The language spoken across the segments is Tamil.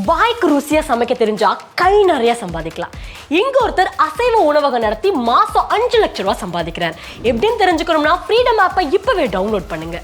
வாய்க்கு ருசியா சமைக்க தெரிஞ்சா கை நிறைய சம்பாதிக்கலாம். இங்க ஒருத்தர் அசைவ உணவகம் நடத்தி மாசம் 5 லட்சம் ரூபாய் சம்பாதிக்கிறார். எப்படின்னு தெரிஞ்சுக்கணும்னா ஃப்ரீடம் ஆப்பை இப்பவே டவுன்லோட் பண்ணுங்க.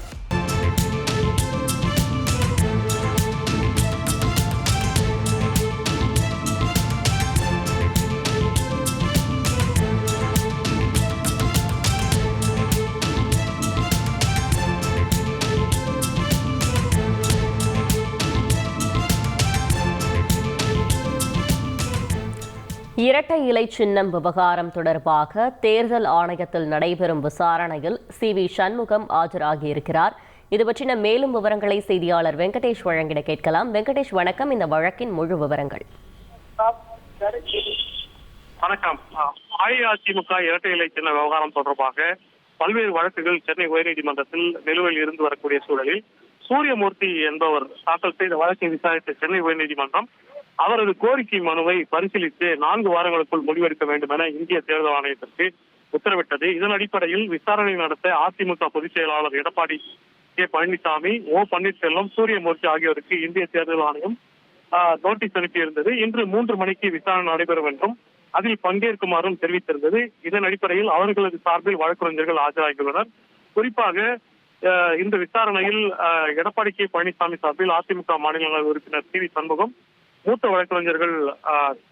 இரட்டை இலை சின்னம் விவகாரம் தொடர்பாக தேர்தல் ஆணையத்தில் நடைபெறும் விசாரணையில் சி.வி. சண்முகம் ஆஜராகியிருக்கிறார். இது பற்றின மேலும் விவரங்களை செய்தியாளர் வெங்கடேஷ் வழங்கிட கேட்கலாம். வெங்கடேஷ், வணக்கம். இந்த வழக்கின் முழு விவரங்கள். வணக்கம். அஇஅதிமுக இரட்டை இலை சின்ன விவகாரம் தொடர்பாக பல்வேறு வழக்குகள் சென்னை உயர்நீதிமன்றத்தில் நிலுவையில் இருந்து வரக்கூடிய சூழலில் சூரியமூர்த்தி என்பவர் தாக்கல் செய்த வழக்கை விசாரித்த சென்னை உயர்நீதிமன்றம் அவரது கோரிக்கை மனுவை பரிசீலித்து 4 வாரங்களுக்குள் முடிவெடுக்க வேண்டும் என இந்திய தேர்தல் ஆணையத்திற்கு உத்தரவிட்டது. இதன் அடிப்படையில் விசாரணை நடத்த அதிமுக பொதுச் செயலாளர் எடப்பாடி கே. பழனிசாமி, ஓ. பன்னீர்செல்வம், சூரியமூர்த்தி ஆகியோருக்கு இந்திய தேர்தல் ஆணையம் நோட்டீஸ் அனுப்பியிருந்தது. இன்று 3 மணிக்கு விசாரணை நடைபெறும் என்றும் அதில் பங்கேற்குமாறும் தெரிவித்திருந்தது. இதன் அடிப்படையில் அவர்களது சார்பில் வழக்கறிஞர்கள் ஆஜராகியுள்ளனர். குறிப்பாக இந்த விசாரணையில் எடப்பாடி கே. பழனிசாமி சார்பில் அதிமுக மாநிலங்களவை உறுப்பினர் சி.வி. சண்முகம், மூத்த வழக்கறிஞர்கள்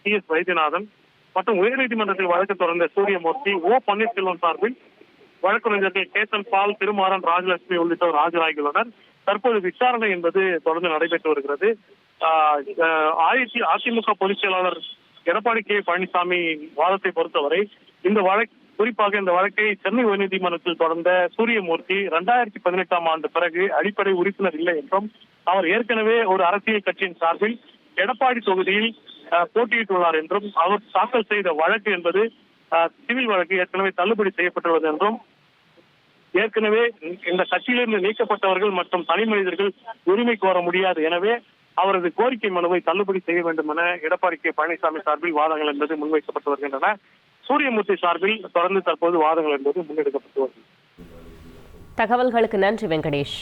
சி.எஸ். வைத்தியநாதன் மற்றும் உயர்நீதிமன்றத்தில் வழக்கு தொடர்ந்த சூரியமூர்த்தி, ஓ. பன்னீர்செல்வம் சார்பில் வழக்கறிஞர்கள் கேத்தன் பால், திருமாறன், ராஜலட்சுமி உள்ளிட்டோர் ஆஜராகியுள்ளனர். தற்போது விசாரணை என்பது தொடர்ந்து நடைபெற்று வருகிறது. அதிமுக பொதுச் செயலாளர் எடப்பாடி கே. பழனிசாமி வாதத்தை பொறுத்தவரை குறிப்பாக இந்த வழக்கை சென்னை உயர்நீதிமன்றத்தில் தொடர்ந்த சூரியமூர்த்தி 2018ஆம் ஆண்டு பிறகு அடிப்படை உறுப்பினர் இல்லை என்றும் அவர் ஏற்கனவே ஒரு அரசியல் கட்சியின் சார்பில் எடப்பாடி தொகுதியில் போட்டியிட்டுள்ளார் என்றும் அவர் தாக்கல் செய்த வழக்கு என்பது சிவில் வழக்கு ஏற்கனவே தள்ளுபடி செய்யப்பட்டுள்ளது என்றும் ஏற்கனவே இந்த கட்சியிலிருந்து நீக்கப்பட்டவர்கள் மற்றும் தனி மனிதர்கள் உரிமை கோர முடியாது, எனவே அவரது கோரிக்கை மனுவை தள்ளுபடி செய்ய வேண்டும் என எடப்பாடி கே. பழனிசாமி சார்பில் வாதங்கள் என்பது முன்வைக்கப்பட்டு வருகின்றன. சூரியமூர்த்தி சார்பில் தொடர்ந்து தற்போது வாதங்கள் என்பது முன்னெடுக்கப்பட்டு வருகிறது. தகவல்களுக்கு நன்றி வெங்கடேஷ்.